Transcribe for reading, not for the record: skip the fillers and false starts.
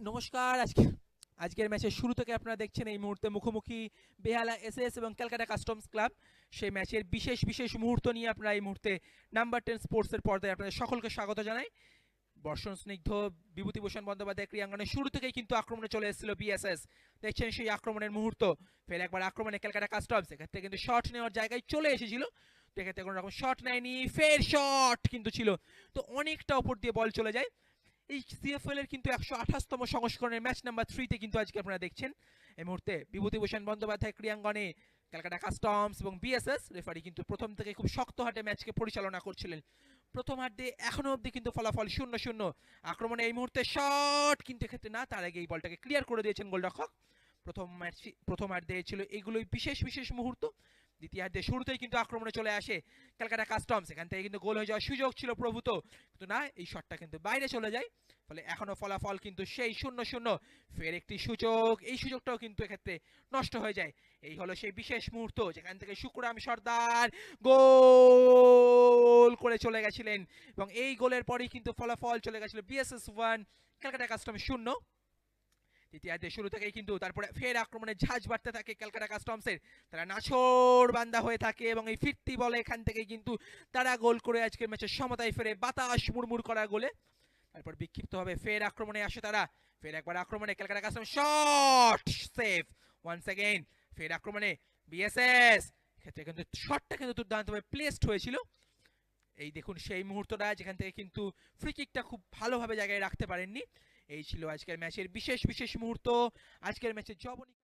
নমস্কার। আজকের ম্যাচের শুরু থেকে আপনারা দেখছেন এই মুহূর্তে মুখোমুখি বেহালা এসএস এবং ক্যালকাটা কাস্টমস ক্লাব। সেই ম্যাচের বিশেষ বিশেষ মুহূর্ত নিয়ে আপনারা এই মুহূর্তে নাম্বার 10 স্পোর্টসের পর্দায় আপনাদের সকলকে স্বাগত জানাই। বর্ষণ স্নিগ্ধ বিভূতিভূষণ বন্দ্যোপাধ্যায় ক্রীড়াঙ্গনের শুরু থেকেই কিন্তু আক্রমণে চলে এসেছিল বিএসএস। দেখছেন সেই আক্রমণের মুহূর্ত। ফের একবার আক্রমণে ক্যালকাটা কাস্টমস, এক্ষেত্রে কিন্তু শট নেওয়ার জায়গায় চলে এসেছিল, এক্ষেত্রে কোনো রকম শট নেয়নি, ফের শট কিন্তু ছিল, তো অনেকটা ওপর দিয়ে বল চলে যায়। এই সিএফএল এর কিন্তু 128তম সংস্করণের ম্যাচ নাম্বার 3 তে কিন্তু আজকে আপনারা দেখছেন এই মুহূর্তে বিভূতিভূষণ বন্দ্যোপাধ্যায় ক্রীড়াঙ্গনে ক্যালকাটা কাস্টমস এবং বিএসএস। রেফারি কিন্তু প্রথম থেকে খুব শক্ত হাতে ম্যাচকে পরিচালনা করছিলেন। প্রথম হাতে এখনো অবধি কিন্তু ফলাফল 0-0। আক্রমণে এই মুহূর্তে শট কিন্তু এক্ষেত্রে না, তার আগে এই বলটাকে ক্লিয়ার করে দিয়েছেন গোলরক্ষক। প্রথমার্ধে ছিল এগুলোই বিশেষ বিশেষ মুহূর্ত। দ্বিতীয়ার্ধে শুরুতেই কিন্তু আক্রমণে চলে আসে ক্যালকাটা কাস্টমস, এখান থেকে কিন্তু গোল হয়ে যাওয়ার সুযোগ ছিল প্রভূত, কিন্তু না, এই শটটা কিন্তু বাইরে চলে যায়। ফলে এখনো ফলাফল কিন্তু সেই 0-0। ফের একটি সুযোগ, এই সুযোগটাও কিন্তু এক্ষেত্রে নষ্ট হয়ে যায়। এই হলো সেই বিশেষ মুহূর্ত যেখান থেকে শুকুরাম সর্দার গোল করে চলে গেছিলেন, এবং এই গোলের পরেই কিন্তু ফলাফল চলে গেছিল বিএসএস 1 ক্যালকাটা কাস্টমস 0। দ্বিতীয়ার্ধে শুরু থেকেই কিন্তু তারপরে ফের আক্রমণে ঝাঁজ বাড়তে থাকে ক্যালকাটা কাস্টমসের। তারা নাছোড় বান্দা হয়ে থাকে এবং এই ফিরতি বলে এখান থেকে কিন্তু তারা গোল করে আজকের ম্যাচের সমতায় ফেরে বাতাস মুড়মুড় করা গোলে। তারপর বিক্ষিপ্তভাবে ফের আক্রমণে আসে তারা। ফের একবার আক্রমণে Calcutta customs, shot save once again. ফের আক্রমণে বিএসএস, ক্ষেত্রে কিন্তু শটটা কিন্তু দুর্দান্তভাবে প্লেসড হয়েছিল। এই দেখুন সেই মুহূর্তটা যেখান থেকে কিন্তু ফ্রি কিকটা খুব ভালোভাবে জায়গায় রাখতে পারেননি। এই ছিল আজকের ম্যাচের বিশেষ বিশেষ মুহূর্ত। আজকের ম্যাচের জবনিকা।